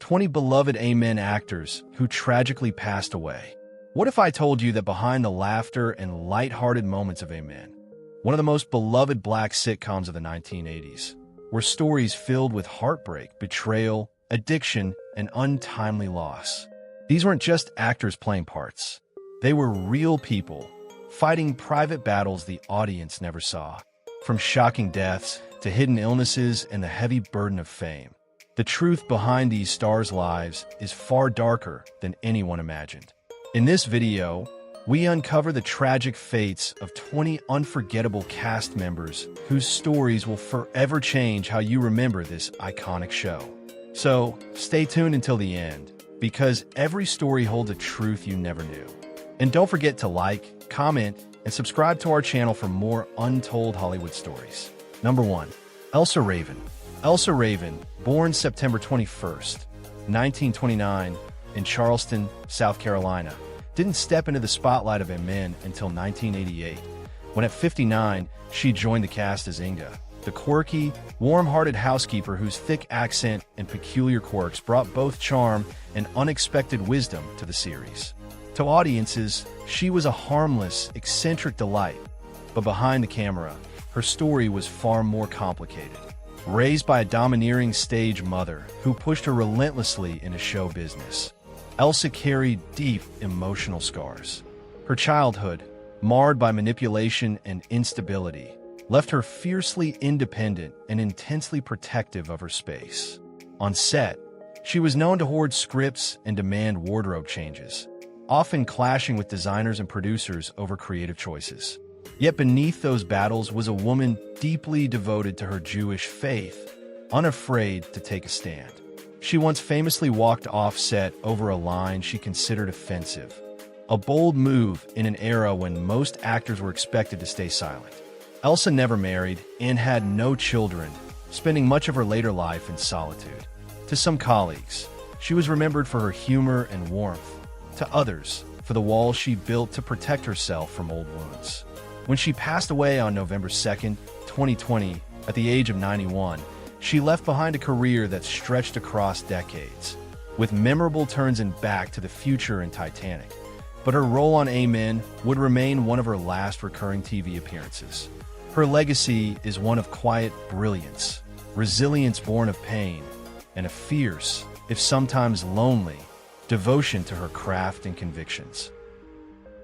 20 beloved Amen actors who tragically passed away. What if I told you that behind the laughter and light-hearted moments of Amen, one of the most beloved black sitcoms of the 1980s, were stories filled with heartbreak, betrayal, addiction, and untimely loss. These weren't just actors playing parts. They were real people, fighting private battles the audience never saw. From shocking deaths to hidden illnesses and the heavy burden of fame, the truth behind these stars' lives is far darker than anyone imagined. In this video, we uncover the tragic fates of 20 unforgettable cast members whose stories will forever change how you remember this iconic show. So, stay tuned until the end, because every story holds a truth you never knew. And don't forget to like, comment, and subscribe to our channel for more untold Hollywood stories. Number 1. Elsa Raven. Elsa Raven, born September 21st, 1929, in Charleston, South Carolina, didn't step into the spotlight of Amen until 1988, when at 59, she joined the cast as Inga, the quirky, warm-hearted housekeeper whose thick accent and peculiar quirks brought both charm and unexpected wisdom to the series. To audiences, she was a harmless, eccentric delight, but behind the camera, her story was far more complicated. Raised by a domineering stage mother who pushed her relentlessly into show business, Elsa carried deep emotional scars. Her childhood, marred by manipulation and instability, left her fiercely independent and intensely protective of her space. On set, she was known to hoard scripts and demand wardrobe changes, often clashing with designers and producers over creative choices. Yet beneath those battles was a woman deeply devoted to her Jewish faith, unafraid to take a stand. She once famously walked off set over a line she considered offensive, a bold move in an era when most actors were expected to stay silent. Elsa never married and had no children, spending much of her later life in solitude. To some colleagues, she was remembered for her humor and warmth. To others, for the walls she built to protect herself from old wounds. When she passed away on November 2nd, 2020, at the age of 91, she left behind a career that stretched across decades, with memorable turns in Back to the Future and Titanic. But her role on Amen would remain one of her last recurring TV appearances. Her legacy is one of quiet brilliance, resilience born of pain, and a fierce, if sometimes lonely, devotion to her craft and convictions.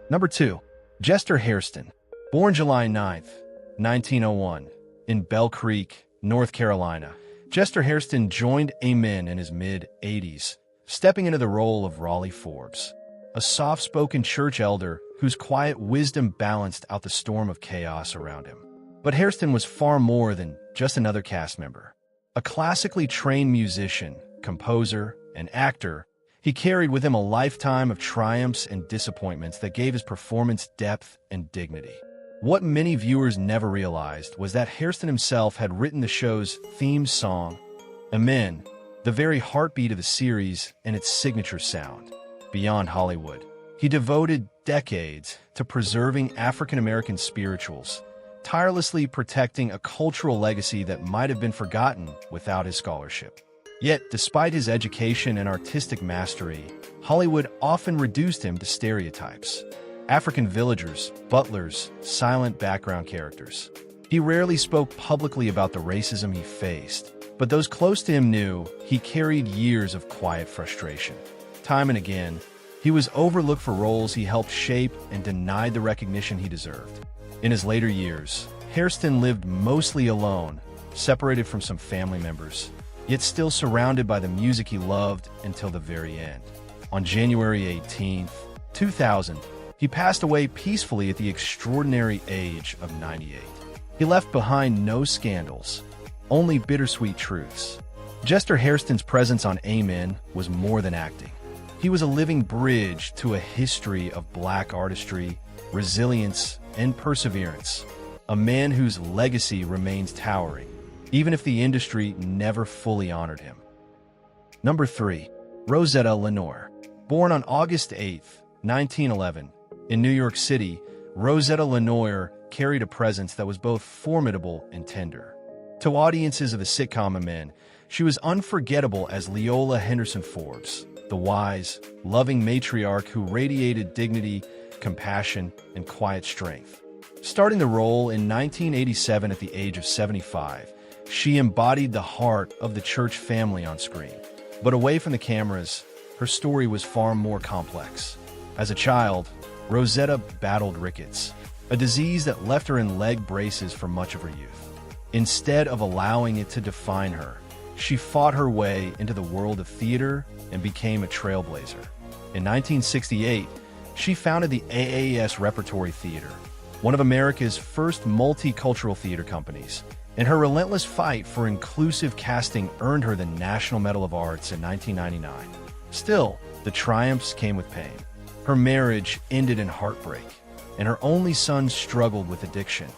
Number 2. Jester Hairston. Born July 9th, 1901, in Bell Creek, North Carolina, Jester Hairston joined Amen in his mid-80s, stepping into the role of Raleigh Forbes, a soft-spoken church elder whose quiet wisdom balanced out the storm of chaos around him. But Hairston was far more than just another cast member. A classically trained musician, composer, and actor, he carried with him a lifetime of triumphs and disappointments that gave his performance depth and dignity. What many viewers never realized was that Hairston himself had written the show's theme song, Amen, the very heartbeat of the series and its signature sound. Beyond Hollywood, he devoted decades to preserving African-American spirituals, tirelessly protecting a cultural legacy that might have been forgotten without his scholarship. Yet, despite his education and artistic mastery, Hollywood often reduced him to stereotypes. African villagers, butlers, silent background characters. He rarely spoke publicly about the racism he faced, but those close to him knew he carried years of quiet frustration. Time and again, he was overlooked for roles he helped shape and denied the recognition he deserved. In his later years, Hairston lived mostly alone, separated from some family members, yet still surrounded by the music he loved until the very end. On January 18, 2000, he passed away peacefully at the extraordinary age of 98. He left behind no scandals, only bittersweet truths. Jester Hairston's presence on Amen was more than acting. He was a living bridge to a history of black artistry, resilience, and perseverance. A man whose legacy remains towering, even if the industry never fully honored him. Number 3. Rosetta Lenore. Born on August 8, 1911, in New York City, Rosetta Lenore carried a presence that was both formidable and tender. To audiences of the sitcom Amen, She was unforgettable as Leola Henderson Forbes, the wise, loving matriarch who radiated dignity, compassion, and quiet strength. Starting the role in 1987 at the age of 75, she embodied the heart of the church family on screen. But away from the cameras, her story was far more complex. As a child, Rosetta battled rickets, a disease that left her in leg braces for much of her youth. Instead of allowing it to define her, she fought her way into the world of theater and became a trailblazer. In 1968, she founded the AAS Repertory Theater, one of America's first multicultural theater companies, and her relentless fight for inclusive casting earned her the National Medal of Arts in 1999. Still, the triumphs came with pain. Her marriage ended in heartbreak, and her only son struggled with addiction,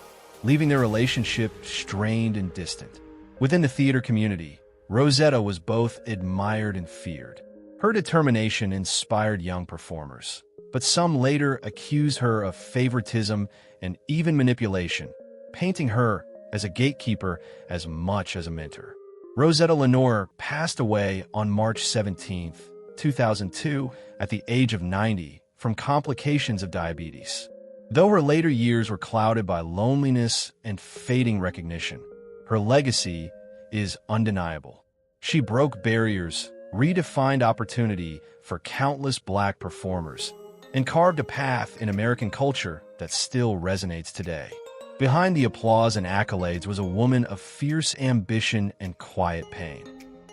leaving their relationship strained and distant. Within the theater community, Rosetta was both admired and feared. Her determination inspired young performers, but some later accused her of favoritism and even manipulation, painting her as a gatekeeper as much as a mentor. Rosetta Lenore passed away on March 17, 2002, at the age of 90 from complications of diabetes. Though her later years were clouded by loneliness and fading recognition, her legacy is undeniable. She broke barriers, redefined opportunity for countless Black performers, and carved a path in American culture that still resonates today. Behind the applause and accolades was a woman of fierce ambition and quiet pain,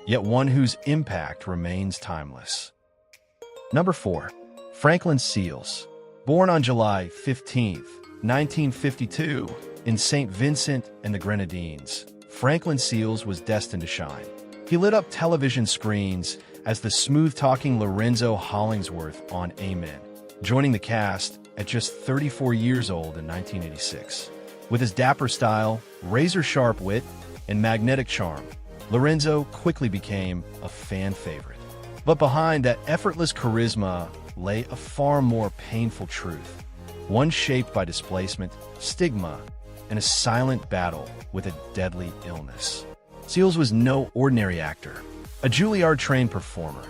yet one whose impact remains timeless. Number 4. Franklin Seals. Born on July 15, 1952, in St. Vincent and the Grenadines, Franklin Seals was destined to shine. He lit up television screens as the smooth-talking Lorenzo Hollingsworth on Amen, joining the cast at just 34 years old in 1986. With his dapper style, razor-sharp wit, and magnetic charm, Lorenzo quickly became a fan favorite. But behind that effortless charisma lay a far more painful truth, one shaped by displacement, stigma, and a silent battle with a deadly illness. Seals was no ordinary actor, a Juilliard-trained performer,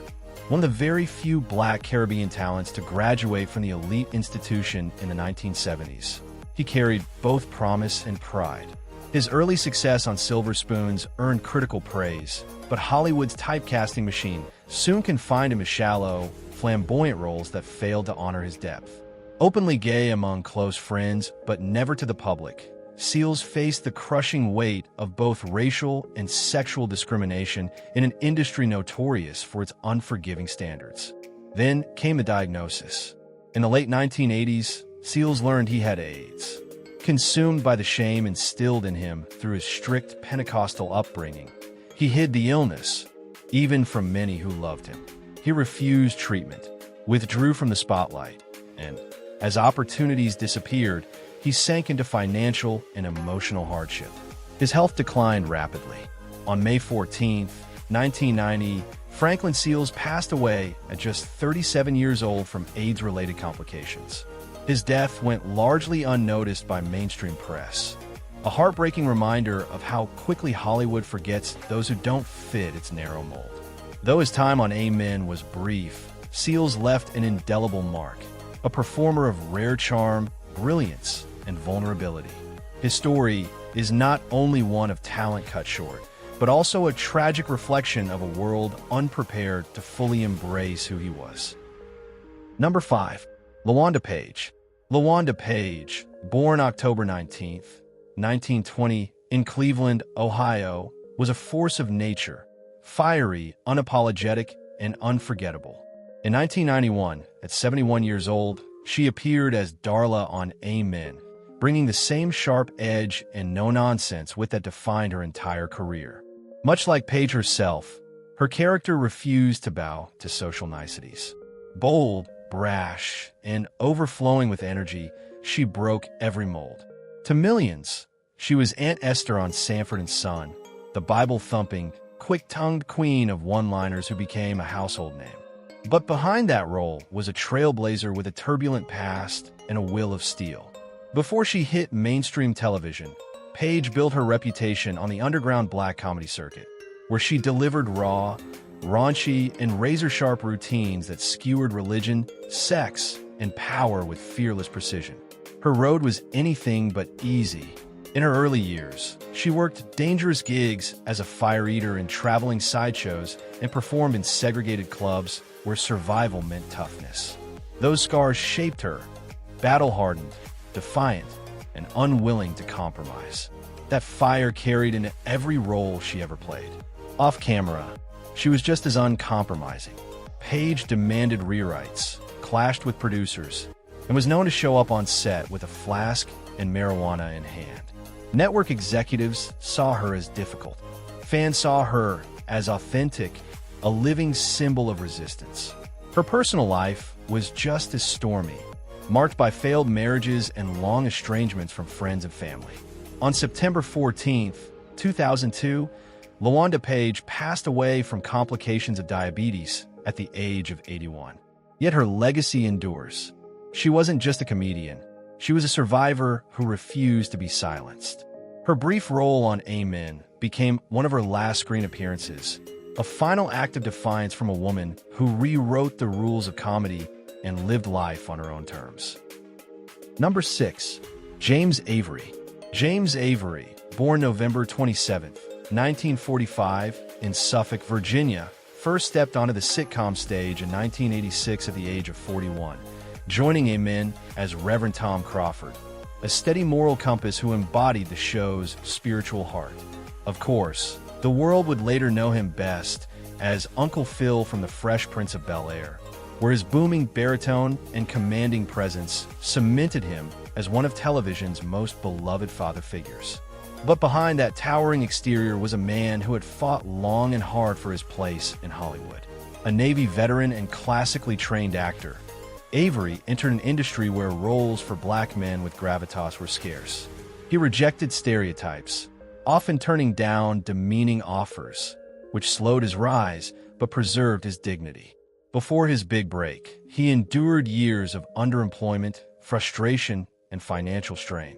one of the very few Black Caribbean talents to graduate from the elite institution in the 1970s. He carried both promise and pride. His early success on Silver Spoons earned critical praise, but Hollywood's typecasting machine soon confined him to shallow, flamboyant roles that failed to honor his depth. Openly gay among close friends, but never to the public, Seals faced the crushing weight of both racial and sexual discrimination in an industry notorious for its unforgiving standards. Then came the diagnosis. In the late 1980s, Seals learned he had AIDS. Consumed by the shame instilled in him through his strict Pentecostal upbringing, he hid the illness, even from many who loved him. He refused treatment, withdrew from the spotlight, and, as opportunities disappeared, he sank into financial and emotional hardship. His health declined rapidly. On May 14, 1990, Franklin Seals passed away at just 37 years old from AIDS-related complications. His death went largely unnoticed by mainstream press, a heartbreaking reminder of how quickly Hollywood forgets those who don't fit its narrow mold. Though his time on Amen was brief, Seals left an indelible mark, a performer of rare charm, brilliance, and vulnerability. His story is not only one of talent cut short, but also a tragic reflection of a world unprepared to fully embrace who he was. Number 5. LaWanda Page. LaWanda Page, born October 19, 1920, in Cleveland, Ohio, was a force of nature, fiery, unapologetic, and unforgettable. In 1991, at 71 years old, she appeared as Darla on Amen, bringing the same sharp edge and no-nonsense wit that defined her entire career. Much like Page herself, her character refused to bow to social niceties. Bold, brash, and overflowing with energy, she broke every mold. To millions, she was Aunt Esther on Sanford and Son, the Bible-thumping, quick-tongued queen of one-liners who became a household name. But behind that role was a trailblazer with a turbulent past and a will of steel. Before she hit mainstream television, Page built her reputation on the underground Black comedy circuit. where she delivered raw, raunchy, and razor-sharp routines that skewered religion, sex, and power with fearless precision. Her road was anything but easy. In her early years, she worked dangerous gigs as a fire eater in traveling sideshows and performed in segregated clubs where survival meant toughness. Those scars shaped her, battle-hardened, defiant, and unwilling to compromise. That fire carried into every role she ever played. Off camera, she was just as uncompromising. Paige demanded rewrites, clashed with producers, and was known to show up on set with a flask and marijuana in hand. Network executives saw her as difficult. Fans saw her as authentic, a living symbol of resistance. Her personal life was just as stormy, marked by failed marriages and long estrangements from friends and family. On September 14, 2002, LaWanda Page passed away from complications of diabetes at the age of 81. Yet her legacy endures. She wasn't just a comedian. She was a survivor who refused to be silenced. Her brief role on Amen became one of her last screen appearances, a final act of defiance from a woman who rewrote the rules of comedy and lived life on her own terms. Number 6. James Avery. James Avery, born November 27, 1945, in Suffolk, Virginia, first stepped onto the sitcom stage in 1986 at the age of 41, joining Amen as Reverend Tom Crawford, a steady moral compass who embodied the show's spiritual heart. Of course, the world would later know him best as Uncle Phil from The Fresh Prince of Bel-Air, where his booming baritone and commanding presence cemented him as one of television's most beloved father figures. But behind that towering exterior was a man who had fought long and hard for his place in Hollywood. A Navy veteran and classically trained actor, Avery entered an industry where roles for black men with gravitas were scarce. He rejected stereotypes, often turning down demeaning offers, which slowed his rise but preserved his dignity. Before his big break, he endured years of underemployment, frustration, and financial strain,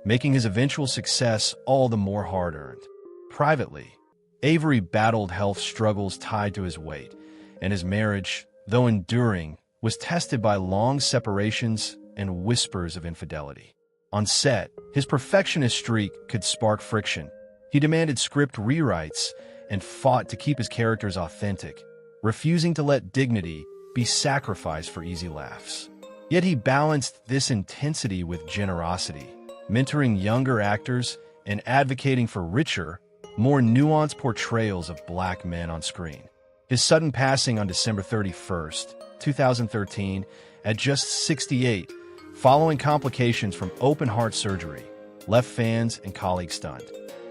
making his eventual success all the more hard-earned. Privately, Avery battled health struggles tied to his weight, and his marriage, though enduring, was tested by long separations and whispers of infidelity. On set, his perfectionist streak could spark friction. He demanded script rewrites and fought to keep his characters authentic, refusing to let dignity be sacrificed for easy laughs. Yet he balanced this intensity with generosity, mentoring younger actors and advocating for richer, more nuanced portrayals of black men on screen. His sudden passing on December 31st, 2013, at just 68, following complications from open-heart surgery, left fans and colleagues stunned.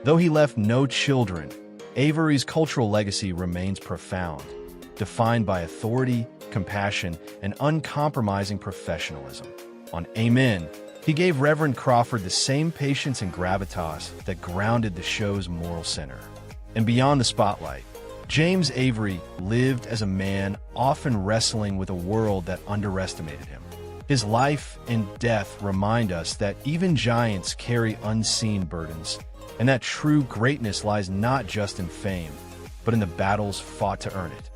Though he left no children, Avery's cultural legacy remains profound, defined by authority, compassion, and uncompromising professionalism. On Amen, he gave Reverend Crawford the same patience and gravitas that grounded the show's moral center. And beyond the spotlight, James Avery lived as a man often wrestling with a world that underestimated him. His life and death remind us that even giants carry unseen burdens, and that true greatness lies not just in fame, but in the battles fought to earn it.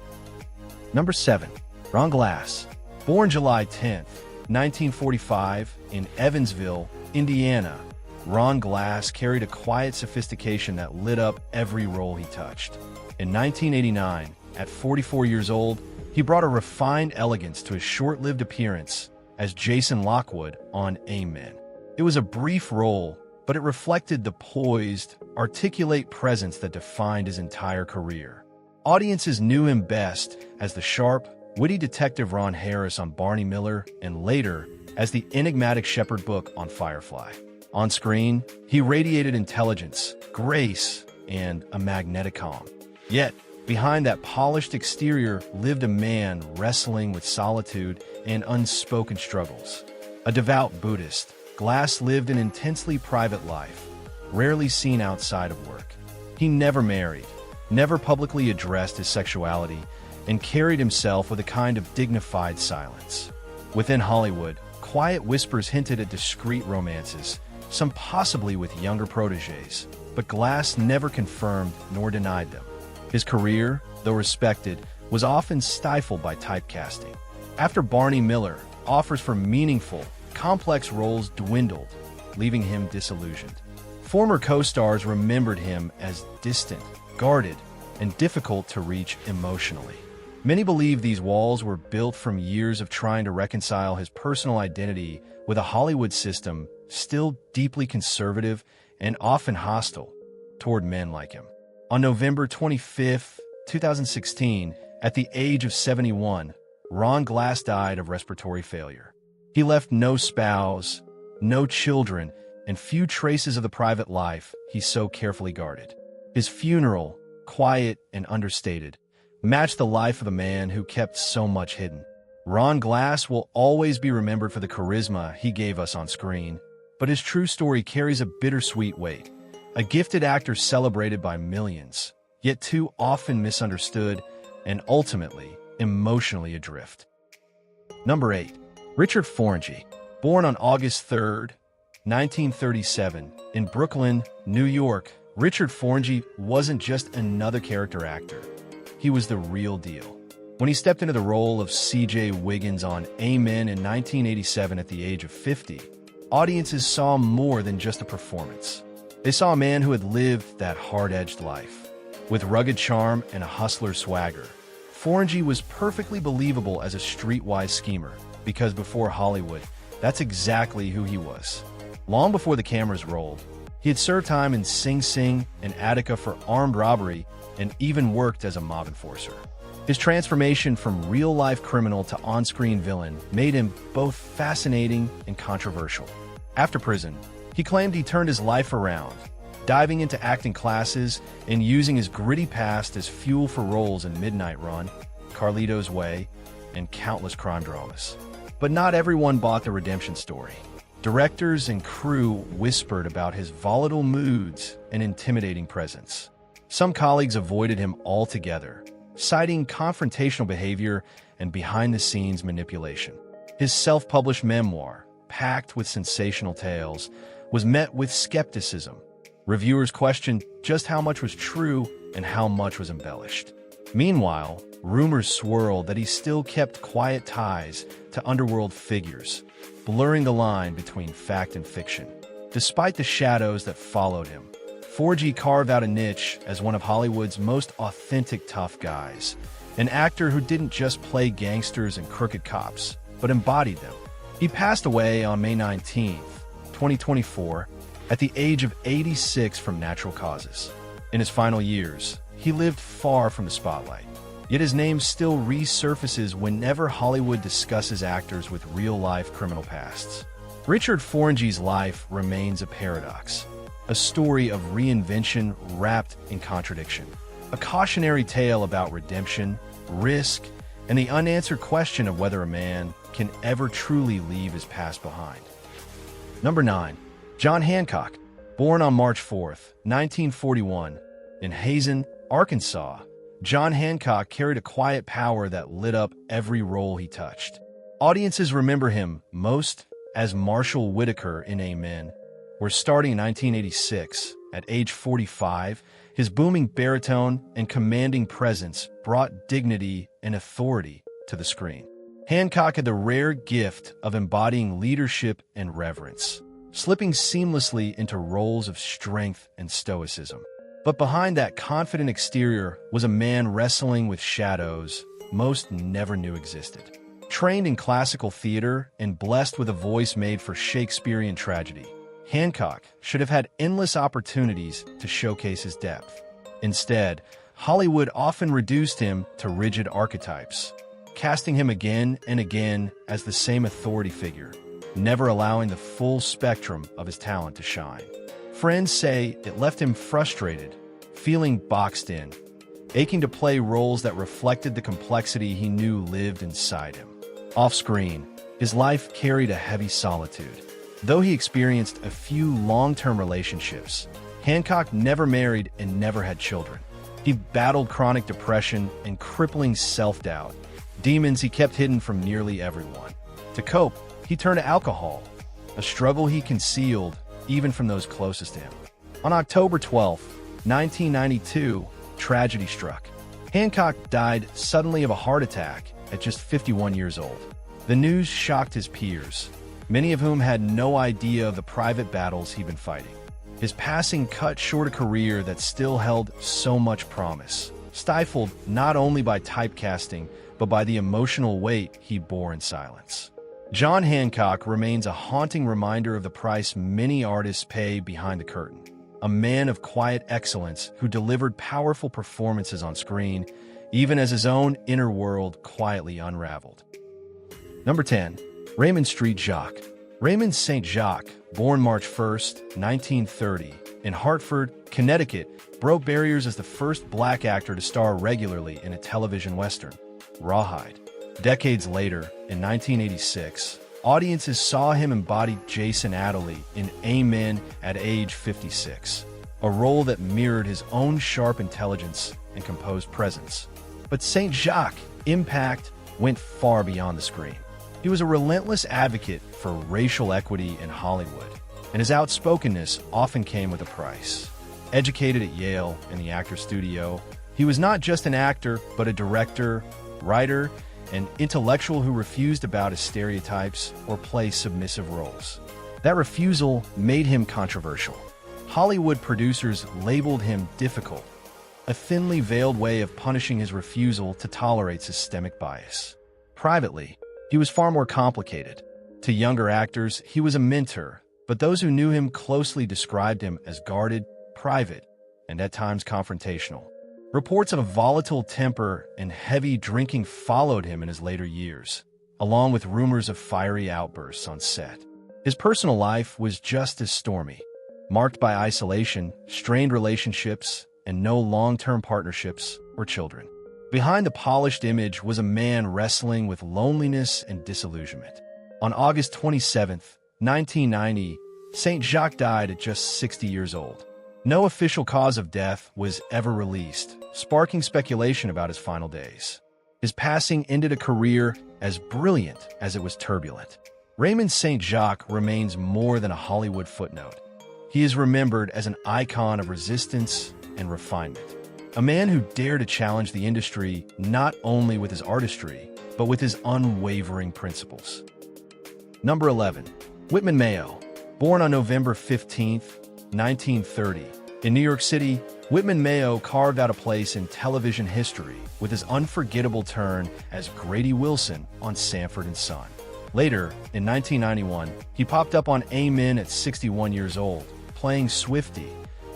Number 7. Ron Glass. Born July 10, 1945, in Evansville, Indiana, Ron Glass carried a quiet sophistication that lit up every role he touched. In 1989, at 44 years old, he brought a refined elegance to his short-lived appearance as Jason Lockwood on Amen. It was a brief role, but it reflected the poised, articulate presence that defined his entire career. Audiences knew him best as the sharp, witty detective Ron Harris on Barney Miller, and later as the enigmatic Shepherd Book on Firefly. On screen, he radiated intelligence, grace, and a magnetic calm. Yet, behind that polished exterior lived a man wrestling with solitude and unspoken struggles. A devout Buddhist, Glass lived an intensely private life, rarely seen outside of work. He never married, never publicly addressed his sexuality, and carried himself with a kind of dignified silence. Within Hollywood, quiet whispers hinted at discreet romances, some possibly with younger protégés, but Glass never confirmed nor denied them. His career, though respected, was often stifled by typecasting. After Barney Miller, offers for meaningful, complex roles dwindled, leaving him disillusioned. Former co-stars remembered him as distant, guarded, and difficult to reach emotionally. Many believe these walls were built from years of trying to reconcile his personal identity with a Hollywood system still deeply conservative and often hostile toward men like him. On November 25, 2016, at the age of 71, Ron Glass died of respiratory failure. He left no spouse, no children, and few traces of the private life he so carefully guarded. His funeral, quiet and understated, matched the life of a man who kept so much hidden. Ron Glass will always be remembered for the charisma he gave us on screen, but his true story carries a bittersweet weight. A gifted actor celebrated by millions, yet too often misunderstood and ultimately emotionally adrift. Number 8. Richard Foringey. Born on August 3, 1937, in Brooklyn, New York, Richard Foringey wasn't just another character actor. He was the real deal. When he stepped into the role of C.J. Wiggins on Amen in 1987 at the age of 50, audiences saw more than just a performance. They saw a man who had lived that hard-edged life. With rugged charm and a hustler's swagger, Foringey was perfectly believable as a streetwise schemer, because before Hollywood, that's exactly who he was. Long before the cameras rolled, he had served time in Sing Sing and Attica for armed robbery and even worked as a mob enforcer. His transformation from real-life criminal to on-screen villain made him both fascinating and controversial. After prison, he claimed he turned his life around, diving into acting classes and using his gritty past as fuel for roles in Midnight Run, Carlito's Way, and countless crime dramas. But not everyone bought the redemption story. Directors and crew whispered about his volatile moods and intimidating presence. Some colleagues avoided him altogether, citing confrontational behavior and behind-the-scenes manipulation. His self-published memoir, packed with sensational tales, was met with skepticism. Reviewers questioned just how much was true and how much was embellished. Meanwhile, rumors swirled that he still kept quiet ties to underworld figures, blurring the line between fact and fiction. Despite the shadows that followed him, Foringey carved out a niche as one of Hollywood's most authentic tough guys, an actor who didn't just play gangsters and crooked cops, but embodied them. He passed away on May 19, 2024, at the age of 86 from natural causes. In his final years, he lived far from the spotlight, yet his name still resurfaces whenever Hollywood discusses actors with real-life criminal pasts. Richard Foringey's life remains a paradox, a story of reinvention wrapped in contradiction, a cautionary tale about redemption, risk, and the unanswered question of whether a man can ever truly leave his past behind. Number 9. John Hancock. Born on March 4, 1941, in Hazen, Arkansas, John Hancock carried a quiet power that lit up every role he touched. Audiences remember him most as Marshall Whitaker in Amen, where starting in 1986, at age 45, his booming baritone and commanding presence brought dignity and authority to the screen. Hancock had the rare gift of embodying leadership and reverence, slipping seamlessly into roles of strength and stoicism. But behind that confident exterior was a man wrestling with shadows most never knew existed. Trained in classical theater and blessed with a voice made for Shakespearean tragedy, Hancock should have had endless opportunities to showcase his depth. Instead, Hollywood often reduced him to rigid archetypes, casting him again and again as the same authority figure, never allowing the full spectrum of his talent to shine. Friends say it left him frustrated, feeling boxed in, aching to play roles that reflected the complexity he knew lived inside him. Off-screen, his life carried a heavy solitude. Though he experienced a few long-term relationships, Hancock never married and never had children. He battled chronic depression and crippling self-doubt, demons he kept hidden from nearly everyone. To cope, he turned to alcohol, a struggle he concealed even from those closest to him. On October 12, 1992, tragedy struck. Hancock died suddenly of a heart attack at just 51 years old. The news shocked his peers, many of whom had no idea of the private battles he'd been fighting. His passing cut short a career that still held so much promise, stifled not only by typecasting, but by the emotional weight he bore in silence. John Hancock remains a haunting reminder of the price many artists pay behind the curtain. A man of quiet excellence who delivered powerful performances on screen, even as his own inner world quietly unraveled. Number 10. Raymond St. Jacques. Raymond St. Jacques, born March 1, 1930, in Hartford, Connecticut, broke barriers as the first black actor to star regularly in a television western, Rawhide. Decades later, in 1986, audiences saw him embody Jason Adderley in Amen at age 56, a role that mirrored his own sharp intelligence and composed presence. But St. Jacques' impact went far beyond the screen. He was a relentless advocate for racial equity in Hollywood, and his outspokenness often came with a price. Educated at Yale in the actor's studio, he was not just an actor, but a director, writer, and intellectual who refused to bow to stereotypes or play submissive roles. That refusal made him controversial. Hollywood producers labeled him difficult, a thinly veiled way of punishing his refusal to tolerate systemic bias. Privately, he was far more complicated. To younger actors, he was a mentor, but those who knew him closely described him as guarded, private, and at times confrontational. Reports of a volatile temper and heavy drinking followed him in his later years, along with rumors of fiery outbursts on set. His personal life was just as stormy, marked by isolation, strained relationships, and no long-term partnerships or children. Behind the polished image was a man wrestling with loneliness and disillusionment. On August 27, 1990, St. Jacques died at just 60 years old. No official cause of death was ever released, sparking speculation about his final days. His passing ended a career as brilliant as it was turbulent. Raymond St. Jacques remains more than a Hollywood footnote. He is remembered as an icon of resistance and refinement. A man who dared to challenge the industry not only with his artistry, but with his unwavering principles. Number 11. Whitman Mayo. Born on November 15, 1930, in New York City, Whitman Mayo carved out a place in television history with his unforgettable turn as Grady Wilson on Sanford & Son. Later, in 1991, he popped up on Amen at 61 years old, playing Swifty,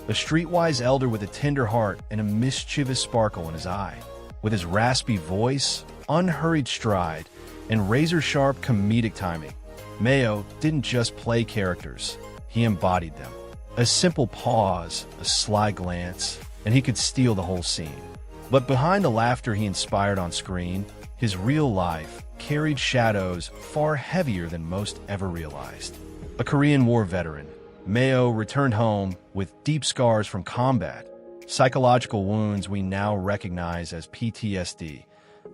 a streetwise elder with a tender heart and a mischievous sparkle in his eye. With his raspy voice, unhurried stride, and razor-sharp comedic timing, Mayo didn't just play characters, he embodied them. A simple pause, a sly glance, and he could steal the whole scene. But behind the laughter he inspired on screen, his real life carried shadows far heavier than most ever realized. A Korean War veteran, Mayo returned home with deep scars from combat, psychological wounds we now recognize as PTSD,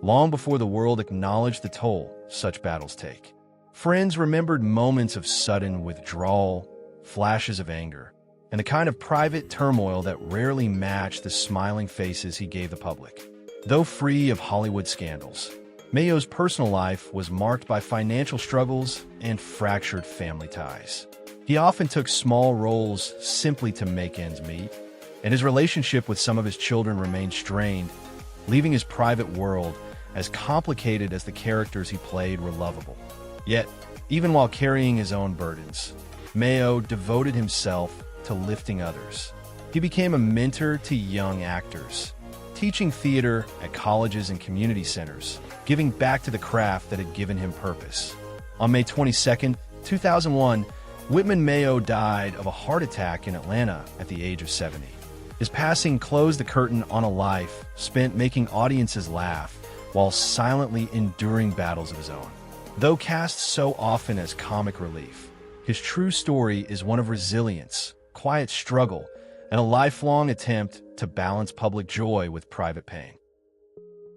long before the world acknowledged the toll such battles take. Friends remembered moments of sudden withdrawal, flashes of anger, and the kind of private turmoil that rarely matched the smiling faces he gave the public. Though free of Hollywood scandals, Mayo's personal life was marked by financial struggles and fractured family ties. He often took small roles simply to make ends meet, and his relationship with some of his children remained strained, leaving his private world as complicated as the characters he played were lovable. Yet, even while carrying his own burdens, Mayo devoted himself to lifting others. He became a mentor to young actors, teaching theater at colleges and community centers, giving back to the craft that had given him purpose. On May 22, 2001, Whitman Mayo died of a heart attack in Atlanta at the age of 70. His passing closed the curtain on a life spent making audiences laugh while silently enduring battles of his own. Though cast so often as comic relief, his true story is one of resilience, quiet struggle, and a lifelong attempt to balance public joy with private pain.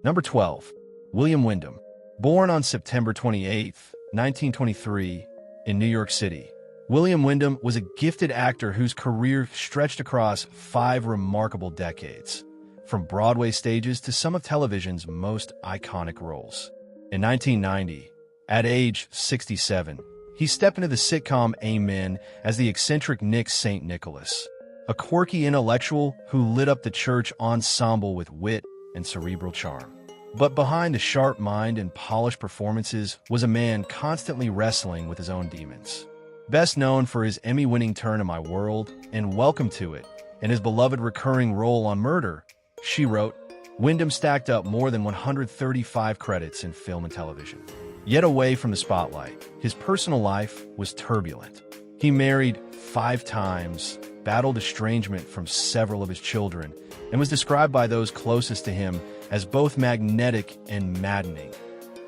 Number 12. William Wyndham. Born on September 28, 1923, in New York City, William Wyndham was a gifted actor whose career stretched across 5 remarkable decades. from Broadway stages to some of television's most iconic roles. In 1990, at age 67, he stepped into the sitcom Amen as the eccentric Nick St. Nicholas, a quirky intellectual who lit up the church ensemble with wit and cerebral charm. But behind a sharp mind and polished performances was a man constantly wrestling with his own demons. Best known for his Emmy-winning turn in My World and Welcome to It, and his beloved recurring role on Murder, She Wrote, Wyndham stacked up more than 135 credits in film and television. Yet away from the spotlight, his personal life was turbulent. He married 5 times, battled estrangement from several of his children, and was described by those closest to him as both magnetic and maddening.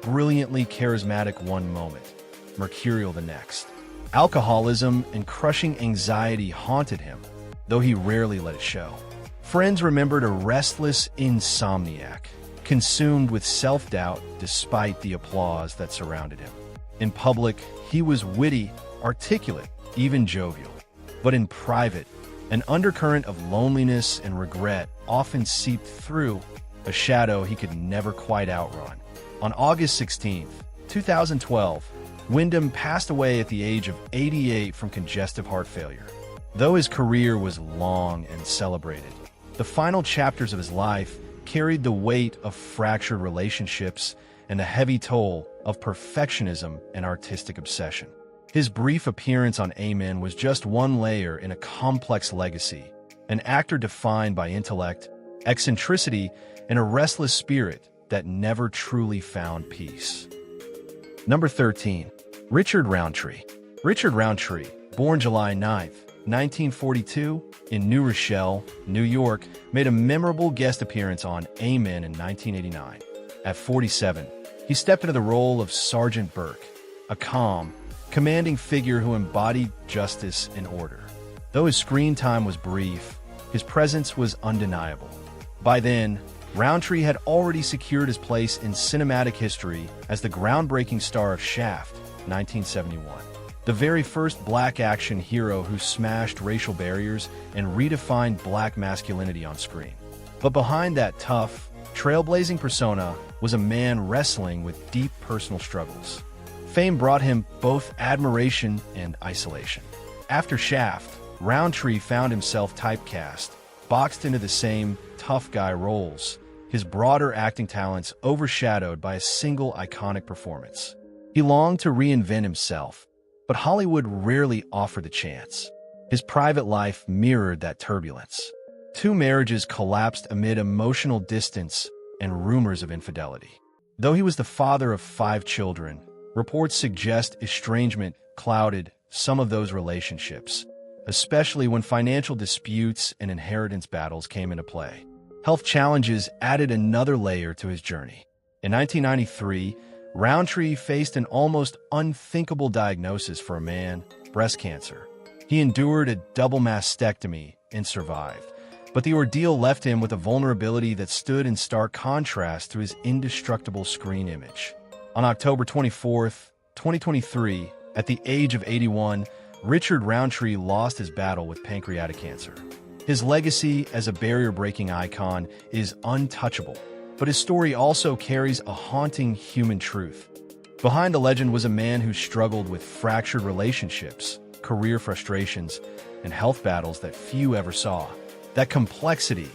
Brilliantly charismatic one moment, mercurial the next. Alcoholism and crushing anxiety haunted him, though he rarely let it show. Friends remembered a restless insomniac, consumed with self-doubt despite the applause that surrounded him. In public, he was witty, articulate, even jovial. But in private, an undercurrent of loneliness and regret often seeped through, a shadow he could never quite outrun. On August 16, 2012, Wyndham passed away at the age of 88 from congestive heart failure. Though his career was long and celebrated, the final chapters of his life carried the weight of fractured relationships and a heavy toll of perfectionism and artistic obsession. His brief appearance on Amen was just one layer in a complex legacy, an actor defined by intellect, eccentricity, and a restless spirit that never truly found peace. Number 13. Richard Roundtree. Richard Roundtree, born July 9, 1942, in New Rochelle, New York, made a memorable guest appearance on Amen in 1989. At 47, he stepped into the role of Sergeant Burke, a calm, commanding figure who embodied justice and order. Though his screen time was brief, his presence was undeniable. By then, Roundtree had already secured his place in cinematic history as the groundbreaking star of Shaft, 1971. The very first black action hero who smashed racial barriers and redefined black masculinity on screen. But behind that tough, trailblazing persona was a man wrestling with deep personal struggles. Fame brought him both admiration and isolation. After Shaft, Roundtree found himself typecast, boxed into the same tough guy roles, his broader acting talents overshadowed by a single iconic performance. He longed to reinvent himself, but Hollywood rarely offered the chance. His private life mirrored that turbulence. 2 marriages collapsed amid emotional distance and rumors of infidelity. Though he was the father of 5 children, reports suggest estrangement clouded some of those relationships, especially when financial disputes and inheritance battles came into play. Health challenges added another layer to his journey. In 1993, Roundtree faced an almost unthinkable diagnosis for a man: breast cancer. He endured a double mastectomy and survived, but the ordeal left him with a vulnerability that stood in stark contrast to his indestructible screen image. On October 24, 2023, at the age of 81, Richard Roundtree lost his battle with pancreatic cancer. His legacy as a barrier-breaking icon is untouchable, but his story also carries a haunting human truth. Behind the legend was a man who struggled with fractured relationships, career frustrations, and health battles that few ever saw. That complexity,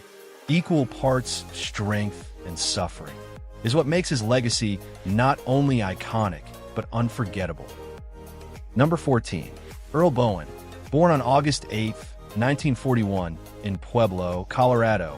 equal parts strength and suffering, is what makes his legacy not only iconic, but unforgettable. Number 14. Earl Boen. Born on August 8, 1941, in Pueblo, Colorado,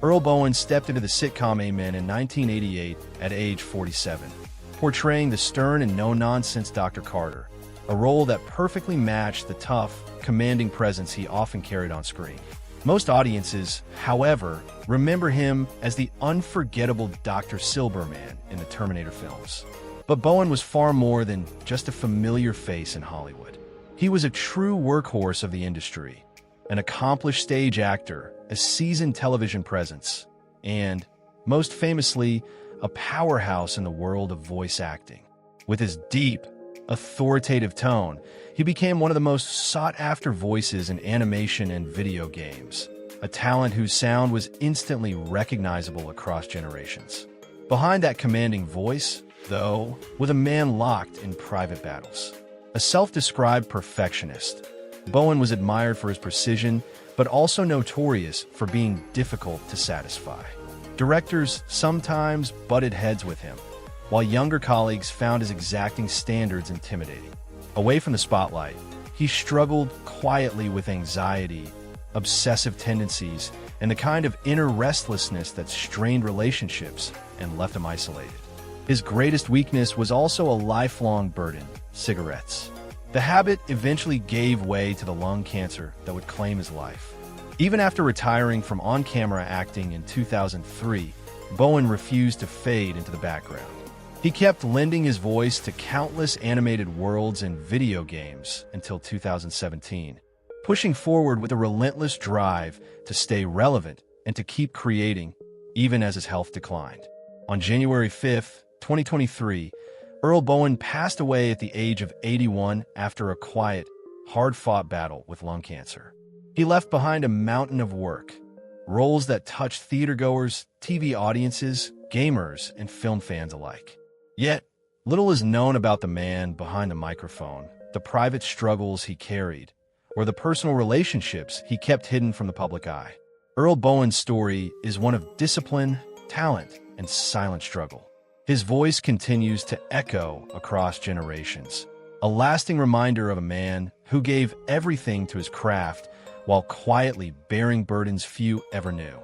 Earl Boen stepped into the sitcom Amen in 1988 at age 47, portraying the stern and no-nonsense Dr. Carter, a role that perfectly matched the tough, commanding presence he often carried on screen. Most audiences, however, remember him as the unforgettable Dr. Silberman in the Terminator films. But Boen was far more than just a familiar face in Hollywood. He was a true workhorse of the industry, an accomplished stage actor, a seasoned television presence, and, most famously, a powerhouse in the world of voice acting. With his deep, authoritative tone, he became one of the most sought-after voices in animation and video games, a talent whose sound was instantly recognizable across generations. Behind that commanding voice, though, was a man locked in private battles. A self-described perfectionist, Bowen was admired for his precision, but also notorious for being difficult to satisfy. Directors sometimes butted heads with him, while younger colleagues found his exacting standards intimidating. Away from the spotlight, he struggled quietly with anxiety, obsessive tendencies, and the kind of inner restlessness that strained relationships and left him isolated. His greatest weakness was also a lifelong burden: cigarettes. The habit eventually gave way to the lung cancer that would claim his life. Even after retiring from on-camera acting in 2003, Bowen refused to fade into the background. He kept lending his voice to countless animated worlds and video games until 2017, pushing forward with a relentless drive to stay relevant and to keep creating, even as his health declined. On January 5, 2023, Earl Bowen passed away at the age of 81 after a quiet, hard-fought battle with lung cancer. He left behind a mountain of work, roles that touched theatergoers, TV audiences, gamers, and film fans alike. Yet, little is known about the man behind the microphone, the private struggles he carried, or the personal relationships he kept hidden from the public eye. Earl Bowen's story is one of discipline, talent, and silent struggle. His voice continues to echo across generations, a lasting reminder of a man who gave everything to his craft while quietly bearing burdens few ever knew.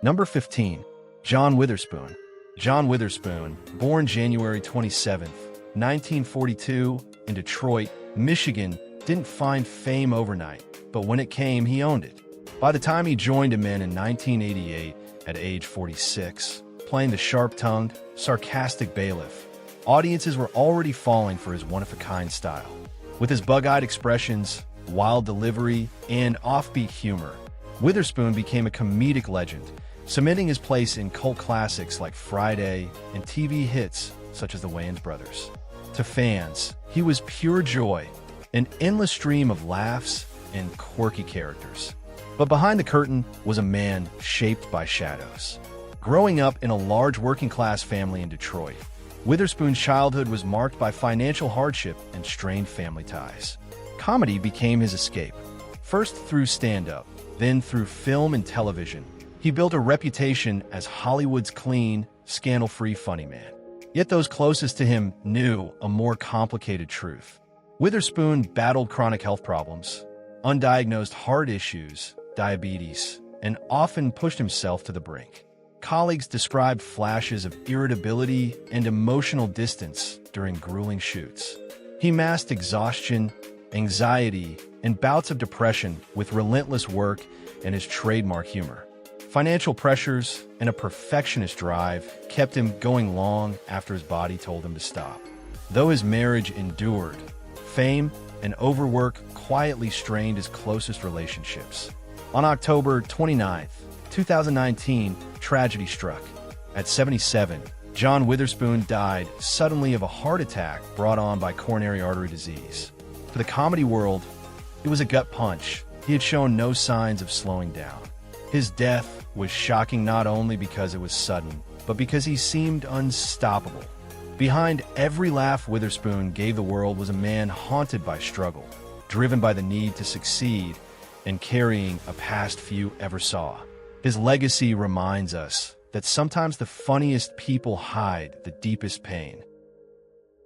Number 15. John Witherspoon. John Witherspoon, born January 27, 1942, in Detroit, Michigan, didn't find fame overnight, but when it came, he owned it. By the time he joined him in 1988, at age 46, playing the sharp-tongued, sarcastic bailiff, audiences were already falling for his one-of-a-kind style. With his bug-eyed expressions, wild delivery, and offbeat humor, Witherspoon became a comedic legend, cementing his place in cult classics like Friday and TV hits such as the Wayans Brothers. To fans, he was pure joy, an endless stream of laughs and quirky characters. But behind the curtain was a man shaped by shadows. Growing up in a large working-class family in Detroit, Witherspoon's childhood was marked by financial hardship and strained family ties. Comedy became his escape, first through stand-up, then through film and television. He built a reputation as Hollywood's clean, scandal-free funny man. Yet those closest to him knew a more complicated truth. Witherspoon battled chronic health problems, undiagnosed heart issues, diabetes, and often pushed himself to the brink. Colleagues described flashes of irritability and emotional distance during grueling shoots. He masked exhaustion, anxiety, and bouts of depression with relentless work and his trademark humor. Financial pressures and a perfectionist drive kept him going long after his body told him to stop. Though his marriage endured, fame and overwork quietly strained his closest relationships. On October 29, 2019, tragedy struck. At 77, John Witherspoon died suddenly of a heart attack brought on by coronary artery disease. For the comedy world, it was a gut punch. He had shown no signs of slowing down. His death was shocking not only because it was sudden, but because he seemed unstoppable. Behind every laugh Witherspoon gave the world was a man haunted by struggle, driven by the need to succeed, and carrying a past few ever saw. His legacy reminds us that sometimes the funniest people hide the deepest pain.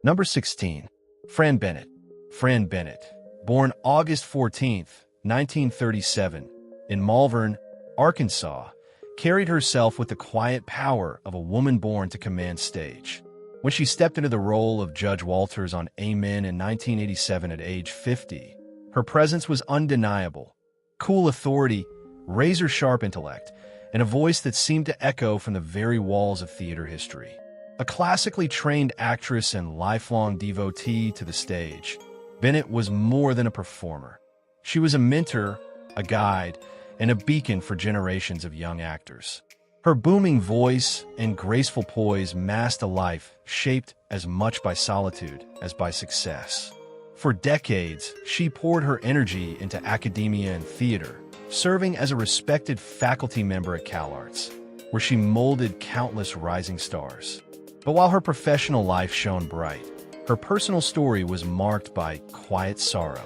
Number 16. Fran Bennett. Fran Bennett, born August 14, 1937, in Malvern, Arkansas, carried herself with the quiet power of a woman born to command stage. When she stepped into the role of Judge Walters on Amen in 1987 at age 50, her presence was undeniable. Cool authority, razor-sharp intellect, and a voice that seemed to echo from the very walls of theater history. A classically trained actress and lifelong devotee to the stage, Bennett was more than a performer. She was a mentor, a guide, and a beacon for generations of young actors. Her booming voice and graceful poise masked a life shaped as much by solitude as by success. For decades, she poured her energy into academia and theater, serving as a respected faculty member at CalArts, where she molded countless rising stars. But while her professional life shone bright, her personal story was marked by quiet sorrow.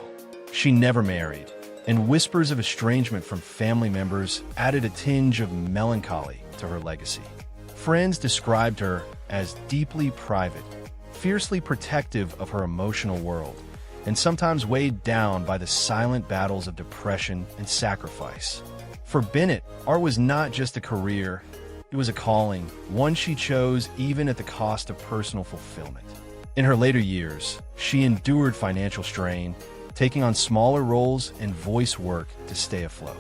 She never married, and whispers of estrangement from family members added a tinge of melancholy to her legacy. Friends described her as deeply private, fiercely protective of her emotional world, and sometimes weighed down by the silent battles of depression and sacrifice. For Bennett, art was not just a career, it was a calling, one she chose even at the cost of personal fulfillment. In her later years, she endured financial strain, taking on smaller roles and voice work to stay afloat.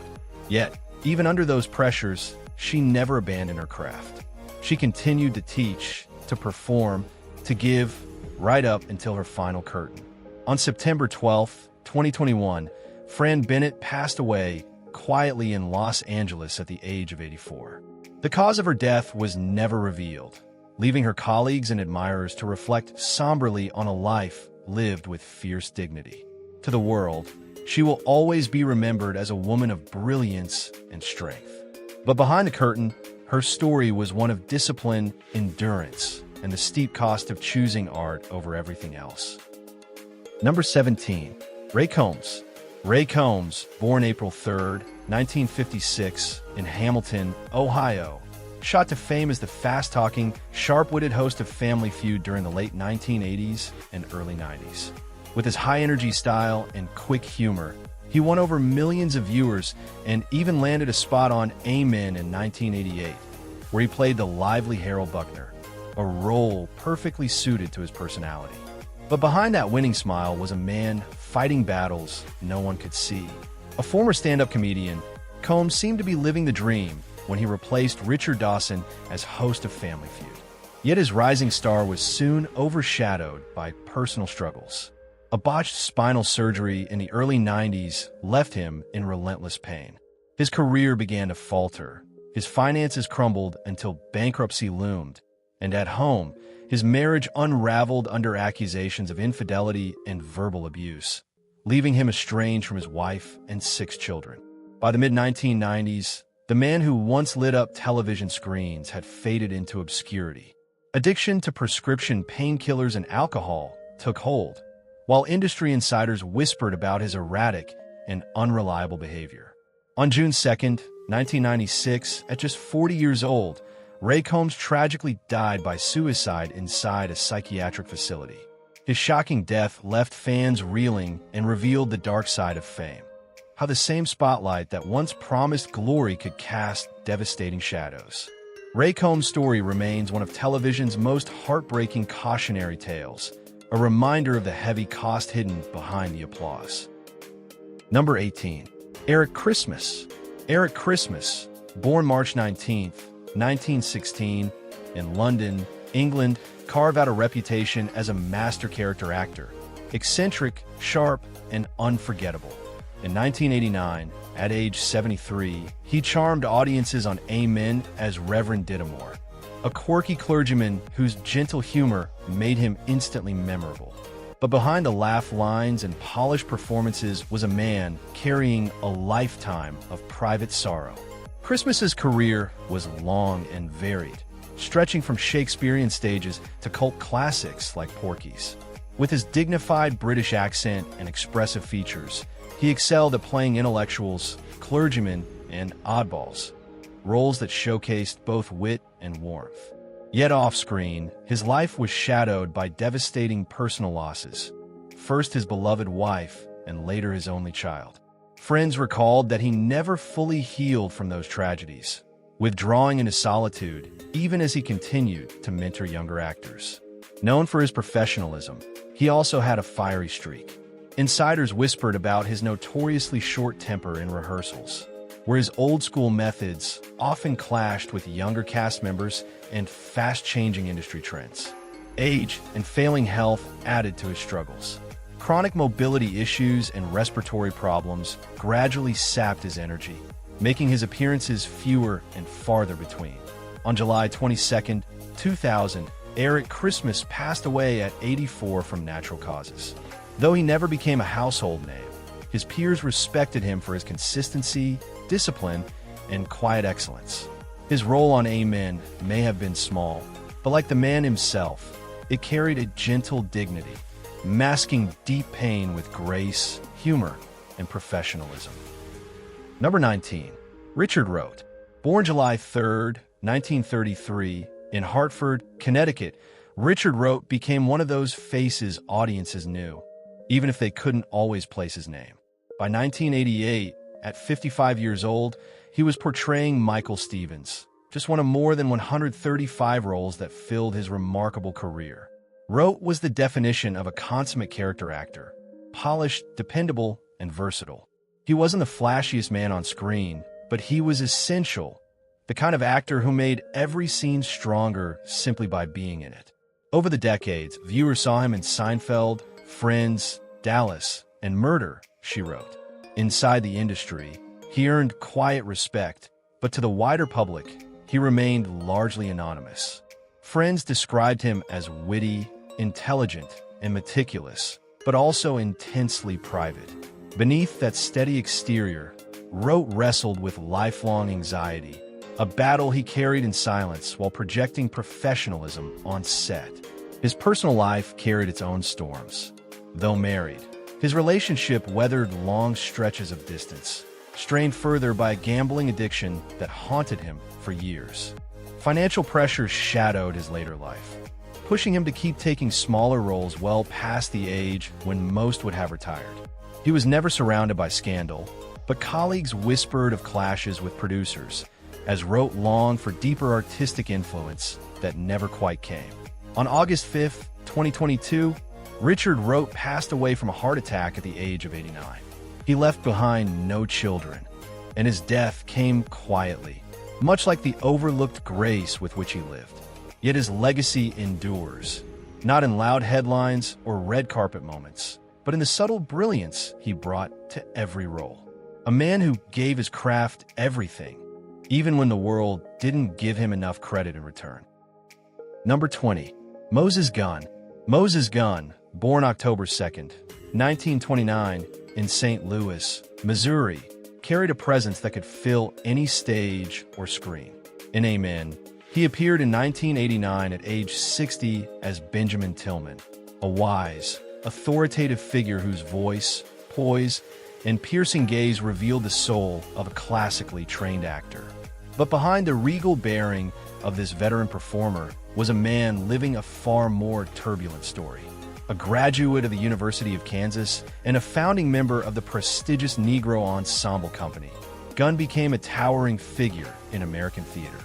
Yet, even under those pressures, she never abandoned her craft. She continued to teach, to perform, to give, right up until her final curtain. On September 12, 2021, Fran Bennett passed away quietly in Los Angeles at the age of 84. The cause of her death was never revealed, leaving her colleagues and admirers to reflect somberly on a life lived with fierce dignity. To the world, she will always be remembered as a woman of brilliance and strength. But behind the curtain, her story was one of discipline, endurance, and the steep cost of choosing art over everything else. Number 17. Ray Combs. Ray Combs, born April 3, 1956, in Hamilton, Ohio, shot to fame as the fast-talking, sharp-witted host of Family Feud during the late 1980s and early 90s. With his high-energy style and quick humor, he won over millions of viewers and even landed a spot on Amen in 1988, where he played the lively Harold Buckner, a role perfectly suited to his personality. But behind that winning smile was a man fighting battles no one could see. A former stand-up comedian, Combs seemed to be living the dream when he replaced Richard Dawson as host of Family Feud. Yet his rising star was soon overshadowed by personal struggles. A botched spinal surgery in the early 90s left him in relentless pain. His career began to falter. His finances crumbled until bankruptcy loomed. And at home, his marriage unraveled under accusations of infidelity and verbal abuse, leaving him estranged from his wife and 6 children. By the mid-1990s, the man who once lit up television screens had faded into obscurity. Addiction to prescription painkillers and alcohol took hold, while industry insiders whispered about his erratic and unreliable behavior. On June 2, 1996, at just 40 years old, Ray Combs tragically died by suicide inside a psychiatric facility. His shocking death left fans reeling and revealed the dark side of fame. How the same spotlight that once promised glory could cast devastating shadows. Ray Combs' story remains one of television's most heartbreaking cautionary tales, a reminder of the heavy cost hidden behind the applause. Number 18. Eric Christmas. Eric Christmas, born March 19, 1916, in London, England, carved out a reputation as a master character actor, eccentric, sharp, and unforgettable. In 1989, at age 73, he charmed audiences on Amen as Reverend Dittamore, a quirky clergyman whose gentle humor made him instantly memorable. But behind the laugh lines and polished performances was a man carrying a lifetime of private sorrow. Christmas's career was long and varied, stretching from Shakespearean stages to cult classics like Porky's. With his dignified British accent and expressive features, he excelled at playing intellectuals, clergymen, and oddballs, roles that showcased both wit and warmth. Yet off-screen, his life was shadowed by devastating personal losses, first his beloved wife and later his only child. Friends recalled that he never fully healed from those tragedies, withdrawing into solitude even as he continued to mentor younger actors. Known for his professionalism, he also had a fiery streak. Insiders whispered about his notoriously short temper in rehearsals, where his old-school methods often clashed with younger cast members and fast-changing industry trends. Age and failing health added to his struggles. Chronic mobility issues and respiratory problems gradually sapped his energy, making his appearances fewer and farther between. On July 22, 2000, Eric Christmas passed away at 84 from natural causes. Though he never became a household name, his peers respected him for his consistency discipline, and quiet excellence. His role on Amen may have been small, but like the man himself, it carried a gentle dignity, masking deep pain with grace, humor, and professionalism. Number 19. Richard Rote. Born July 3, 1933, in Hartford, Connecticut, Richard Rote became one of those faces audiences knew, even if they couldn't always place his name. By 1988, at 55 years old, he was portraying Michael Stevens, just one of more than 135 roles that filled his remarkable career. Rote was the definition of a consummate character actor, polished, dependable, and versatile. He wasn't the flashiest man on screen, but he was essential, the kind of actor who made every scene stronger simply by being in it. Over the decades, viewers saw him in Seinfeld, Friends, Dallas, and Murder, She Wrote. Inside the industry, he earned quiet respect, but to the wider public, he remained largely anonymous. Friends described him as witty, intelligent, and meticulous, but also intensely private. Beneath that steady exterior, Rote wrestled with lifelong anxiety, a battle he carried in silence while projecting professionalism on set. His personal life carried its own storms. Though married, his relationship weathered long stretches of distance, strained further by a gambling addiction that haunted him for years. Financial pressures shadowed his later life, pushing him to keep taking smaller roles well past the age when most would have retired. He was never surrounded by scandal, but colleagues whispered of clashes with producers, as Rote longed for deeper artistic influence that never quite came. On August 5, 2022, Richard Rote passed away from a heart attack at the age of 89. He left behind no children, and his death came quietly, much like the overlooked grace with which he lived. Yet his legacy endures, not in loud headlines or red carpet moments, but in the subtle brilliance he brought to every role. A man who gave his craft everything, even when the world didn't give him enough credit in return. Number 20. Moses Gunn. Moses Gunn, born October 2, 1929, in St. Louis, Missouri, carried a presence that could fill any stage or screen. In Amen, he appeared in 1989 at age 60 as Benjamin Tillman, a wise, authoritative figure whose voice, poise, and piercing gaze revealed the soul of a classically trained actor. But behind the regal bearing of this veteran performer was a man living a far more turbulent story. A graduate of the University of Kansas and a founding member of the prestigious Negro Ensemble Company, Gunn became a towering figure in American theater.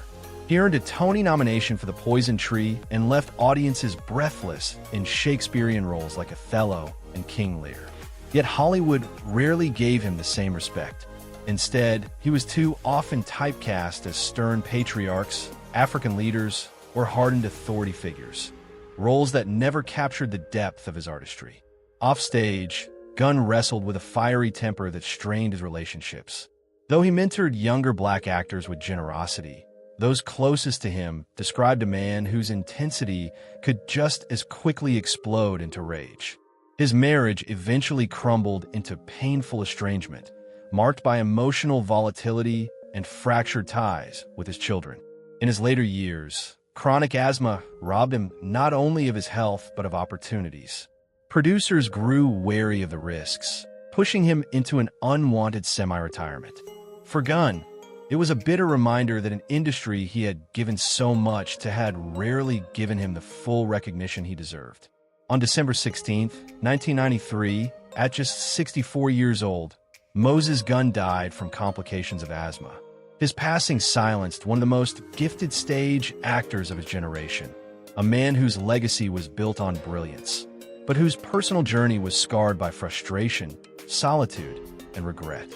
He earned a Tony nomination for The Poison Tree and left audiences breathless in Shakespearean roles like Othello and King Lear. Yet Hollywood rarely gave him the same respect. Instead, he was too often typecast as stern patriarchs, African leaders, or hardened authority figures, roles that never captured the depth of his artistry. Offstage, Gunn wrestled with a fiery temper that strained his relationships. Though he mentored younger black actors with generosity, those closest to him described a man whose intensity could just as quickly explode into rage. His marriage eventually crumbled into painful estrangement, marked by emotional volatility and fractured ties with his children. In his later years, chronic asthma robbed him not only of his health but of opportunities. Producers grew wary of the risks, pushing him into an unwanted semi-retirement. For Gunn, it was a bitter reminder that an industry he had given so much to had rarely given him the full recognition he deserved. On December 16, 1993, at just 64 years old, Moses Gunn died from complications of asthma. His passing silenced one of the most gifted stage actors of his generation, a man whose legacy was built on brilliance, but whose personal journey was scarred by frustration, solitude, and regret.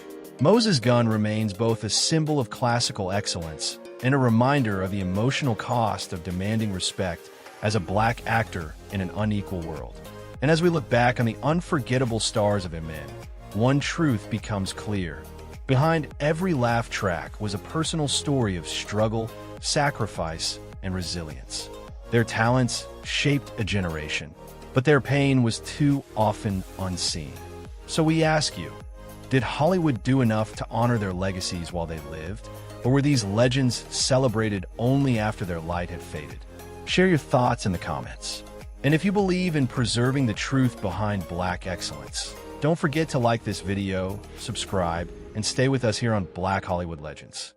Moses Gunn remains both a symbol of classical excellence and a reminder of the emotional cost of demanding respect as a black actor in an unequal world. And as we look back on the unforgettable stars of Amen, one truth becomes clear. Behind every laugh track was a personal story of struggle, sacrifice, and resilience. Their talents shaped a generation, but their pain was too often unseen. So we ask you, Did Hollywood do enough to honor their legacies while they lived? Or were these legends celebrated only after their light had faded? Share your thoughts in the comments. And if you believe in preserving the truth behind Black excellence, don't forget to like this video, subscribe, and stay with us here on Black Hollywood Legends.